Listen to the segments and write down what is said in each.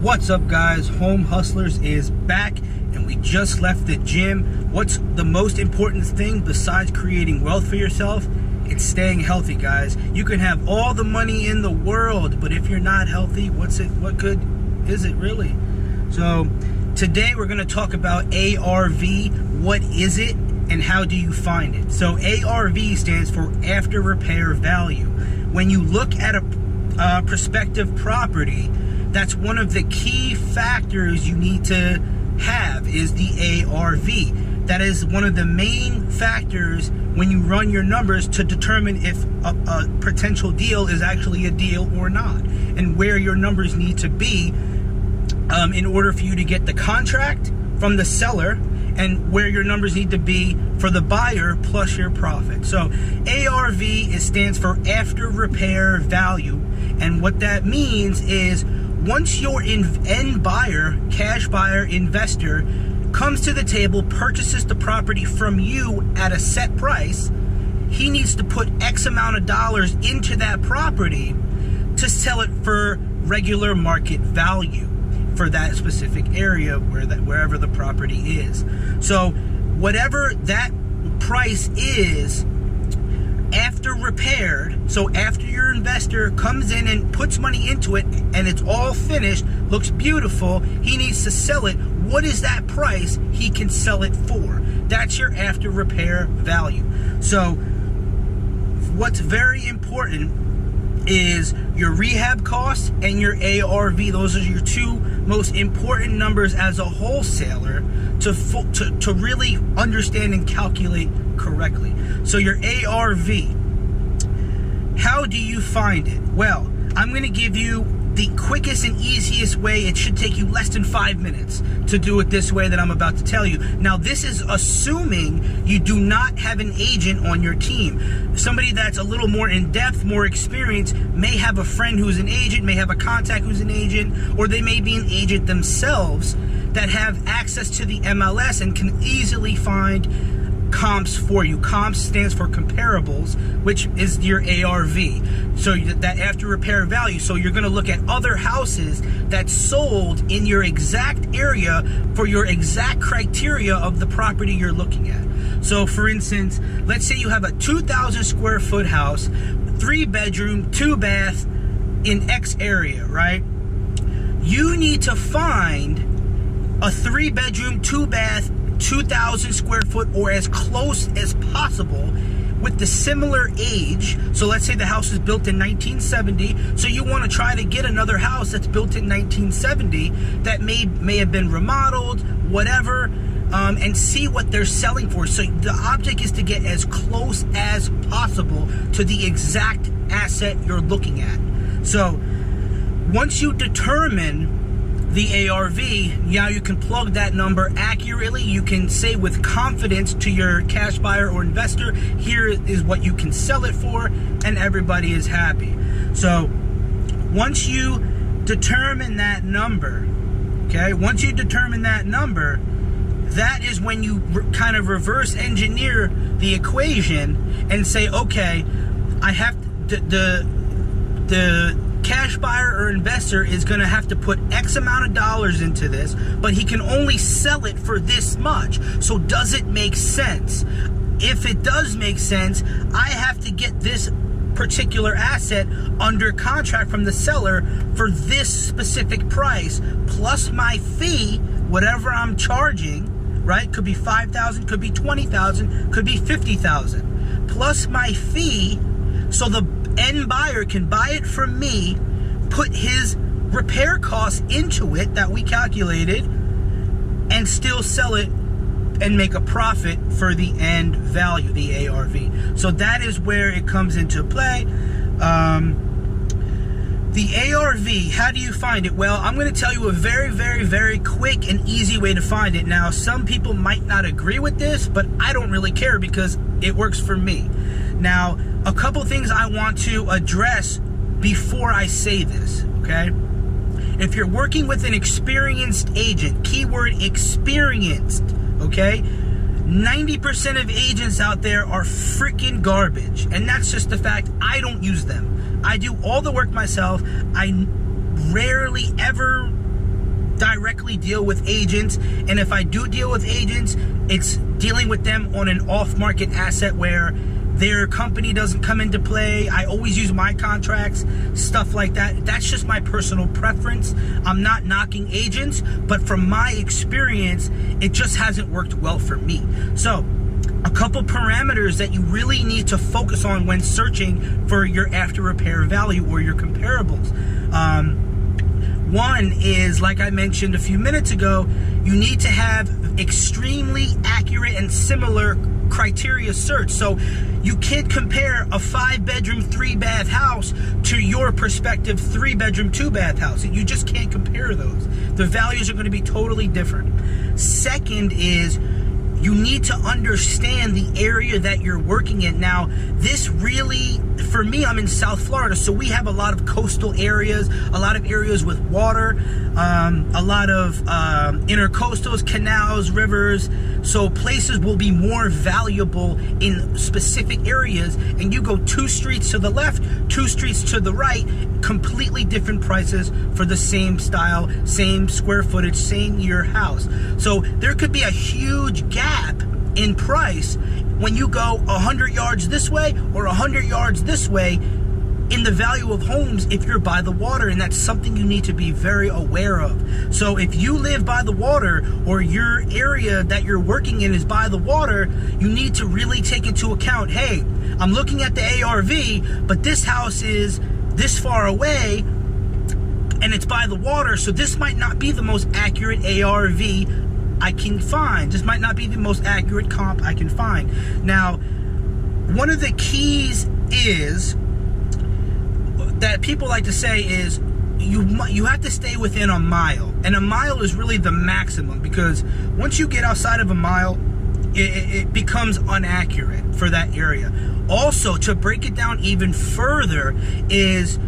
What's up, guys? Home Hustlers is back, and we just left the gym. What's the most important thing besides creating wealth for yourself? It's staying healthy, guys. You can have all the money in the world, but if you're not healthy, what good is it really? So today we're going to talk about ARV. What is it and how do you find it? So ARV stands for after repair value. When you look at a prospective property, that's one of the key factors you need to have is the ARV. That is one of the main factors when you run your numbers to determine if a potential deal is actually a deal or not, and where your numbers need to be in order for you to get the contract from the seller, and where your numbers need to be for the buyer plus your profit. So ARV stands for after repair value, and what that means is once your end buyer, cash buyer, investor comes to the table, purchases the property from you at a set price, he needs to put X amount of dollars into that property to sell it for regular market value for that specific area wherever the property is. So whatever that price is after repaired, so after your investor comes in and puts money into it and it's all finished, looks beautiful, he needs to sell it. What is that price he can sell it for? That's your after repair value. So what's very important is your rehab costs and your ARV. Those are your two most important numbers as a wholesaler to really understand and calculate correctly. So your ARV, how do you find it? Well, I'm going to give you the quickest and easiest way. It should take you less than 5 minutes to do it this way that I'm about to tell you. Now, this is assuming you do not have an agent on your team. Somebody that's a little more in-depth, more experienced, may have a friend who's an agent, may have a contact who's an agent, or they may be an agent themselves that have access to the MLS and can easily find comps for you. Comps stands for comparables, which is your ARV. So that after repair value. So you're going to look at other houses that sold in your exact area for your exact criteria of the property you're looking at. So for instance, let's say you have a 2,000 square foot house, 3 bedroom, 2 bath in X area, right? You need to find a 3 bedroom, 2 bath, 2,000 square foot or as close as possible with the similar age. So let's say the house is built in 1970. So you want to try to get another house that's built in 1970 that may have been remodeled, whatever, and see what they're selling for. So the object is to get as close as possible to the exact asset you're looking at. So once you determine the ARV, now you can plug that number accurately. You can say with confidence to your cash buyer or investor, here is what you can sell it for, and everybody is happy. So once you determine that number, okay, once you determine that number, that is when you kind of reverse engineer the equation and say, okay, I have the cash buyer or investor is going to have to put X amount of dollars into this, but he can only sell it for this much. So does it make sense? If it does make sense, I have to get this particular asset under contract from the seller for this specific price, plus my fee, whatever I'm charging, right? Could be $5,000, could be $20,000, could be $50,000, plus my fee, so the end buyer can buy it from me, put his repair costs into it that we calculated, and still sell it and make a profit for the end value, the ARV. So that is where it comes into play. The ARV, how do you find it? Well, I'm going to tell you a very, very, very quick and easy way to find it. Now, some people might not agree with this, but I don't really care because it works for me. Now, a couple things I want to address before I say this, okay? If you're working with an experienced agent, keyword experienced, okay? 90% of agents out there are freaking garbage, and that's just the fact. I don't use them. I do all the work myself. I rarely ever directly deal with agents, and if I do deal with agents, it's dealing with them on an off-market asset where their company doesn't come into play. I always use my contracts, stuff like that. That's just my personal preference. I'm not knocking agents, but from my experience, it just hasn't worked well for me. So a couple parameters that you really need to focus on when searching for your after repair value or your comparables. One is, like I mentioned a few minutes ago, you need to have extremely accurate and similar criteria search. So you can't compare a 5-bedroom, 3-bath house to your prospective 3-bedroom, 2-bath house. You just can't compare those. The values are going to be totally different. Second is, you need to understand the area that you're working in. Now, this really, for me, I'm in South Florida, so we have a lot of coastal areas, a lot of areas with water, a lot of intercoastals, canals, rivers. So places will be more valuable in specific areas, and you go 2 streets to the left, 2 streets to the right, completely different prices for the same style, same square footage, same year house. So there could be a huge gap in price when you go 100 yards this way or 100 yards this way in the value of homes if you're by the water, and that's something you need to be very aware of. So if you live by the water or your area that you're working in is by the water, you need to really take into account, hey, I'm looking at the ARV, but this house is this far away and it's by the water, so this might not be the most accurate ARV I can find. This might not be the most accurate comp I can find. Now, one of the keys is that people like to say is you have to stay within a mile, and a mile is really the maximum, because once you get outside of a mile, it becomes inaccurate for that area. Also, to break it down even further is,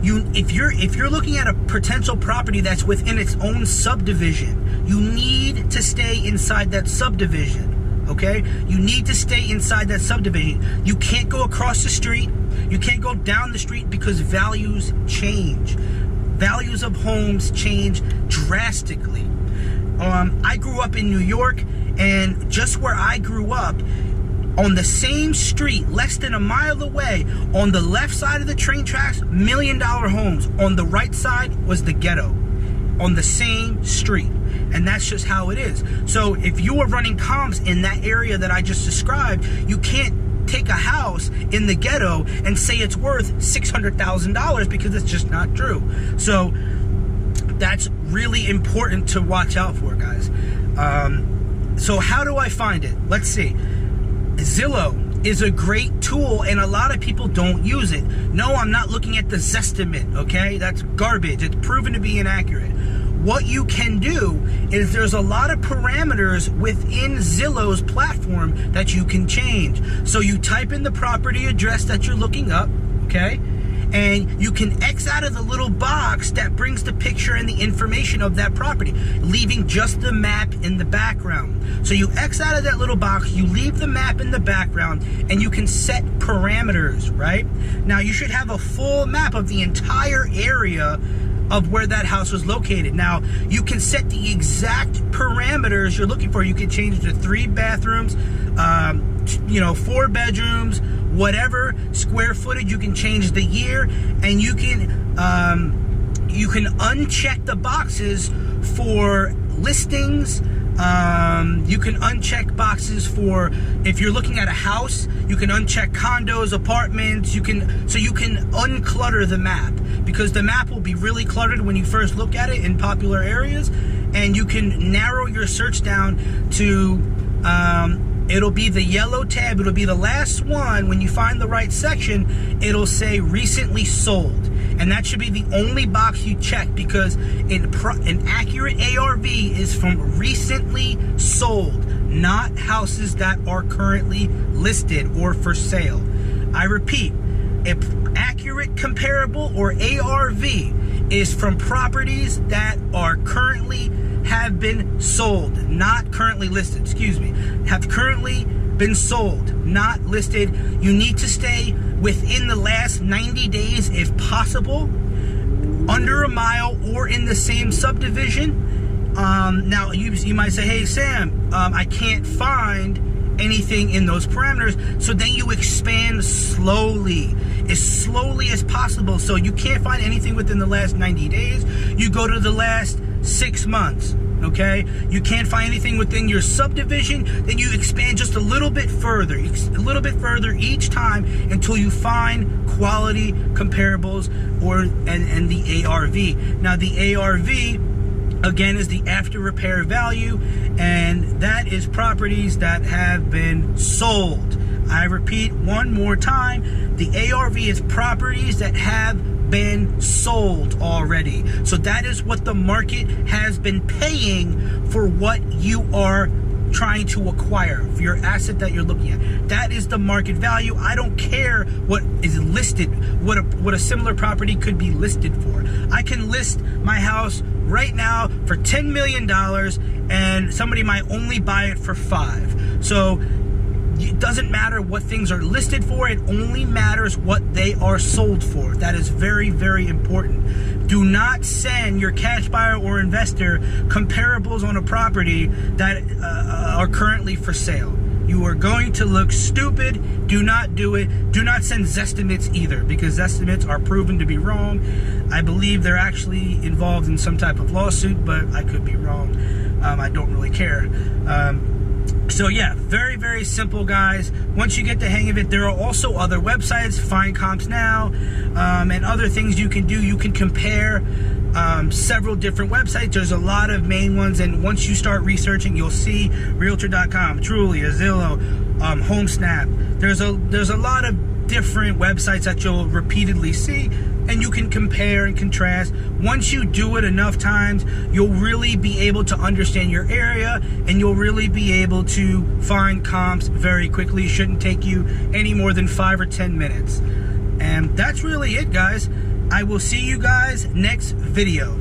if you're looking at a potential property that's within its own subdivision, you need to stay inside that subdivision, okay? You need to stay inside that subdivision. You can't go across the street. You can't go down the street, because values change. Values of homes change drastically. I grew up in New York, and just where I grew up, on the same street, less than a mile away, on the left side of the train tracks, $1 million homes. On the right side was the ghetto, on the same street. And that's just how it is. So if you are running comps in that area that I just described, you can't take a house in the ghetto and say it's worth $600,000, because it's just not true. So that's really important to watch out for, guys. So how do I find it? Let's see. Zillow is a great tool, and a lot of people don't use it. No, I'm not looking at the Zestimate, okay? That's garbage. It's proven to be inaccurate. What you can do is there's a lot of parameters within Zillow's platform that you can change. So you type in the property address that you're looking up, okay? And you can X out of the little box that brings the picture and the information of that property, leaving just the map in the background. So you X out of that little box, you leave the map in the background, and you can set parameters, right? Now, you should have a full map of the entire area of where that house was located. Now, you can set the exact parameters you're looking for. You can change it to 3 bathrooms, 4 bedrooms, whatever square footage. You can change the year, and you can uncheck the boxes for listings. You can uncheck boxes for, if you're looking at a house, you can uncheck condos, apartments. So you can unclutter the map, because the map will be really cluttered when you first look at it in popular areas, and you can narrow your search down to, it'll be the yellow tab. It'll be the last one. When you find the right section, it'll say recently sold. And that should be the only box you check, because an accurate ARV is from recently sold, not houses that are currently listed or for sale. I repeat, if accurate comparable or ARV is from properties that are currently have been sold, not currently listed, have currently been sold, not listed. You need to stay within the last 90 days if possible, under a mile or or in the same subdivision. Now you might say, hey Sam, I can't find anything in those parameters. So then you expand slowly as possible. So you can't find anything within the last 90 days. You go to the last 6 months. Okay, you can't find anything within your subdivision, then you expand just a little bit further each time until you find quality comparables and the ARV. Now the ARV again is the after repair value, and that is properties that have been sold. I repeat one more time, the ARV is properties that have been sold already. So that is what the market has been paying for what you are trying to acquire, for your asset that you're looking at. That is the market value. I don't care what is listed, what a similar property could be listed for. I can list my house right now for $10 million and somebody might only buy it for $5 million. So it doesn't matter what things are listed for, it only matters what they are sold for. That is very, very important. Do not send your cash buyer or investor comparables on a property that are currently for sale. You are going to look stupid. Do not do it. Do not send Zestimates either, because Zestimates are proven to be wrong. I believe they're actually involved in some type of lawsuit, but I could be wrong. I don't really care. So yeah, very, very simple, guys. Once you get the hang of it, there are also other websites, Find Comps Now, and other things you can do. You can compare several different websites. There's a lot of main ones, and once you start researching, you'll see Realtor.com, Trulia, Zillow, HomeSnap. There's a lot of different websites that you'll repeatedly see, and you can compare and contrast. Once you do it enough times, you'll really be able to understand your area, and you'll really be able to find comps very quickly. It shouldn't take you any more than 5 or 10 minutes. And that's really it, guys. I will see you guys next video.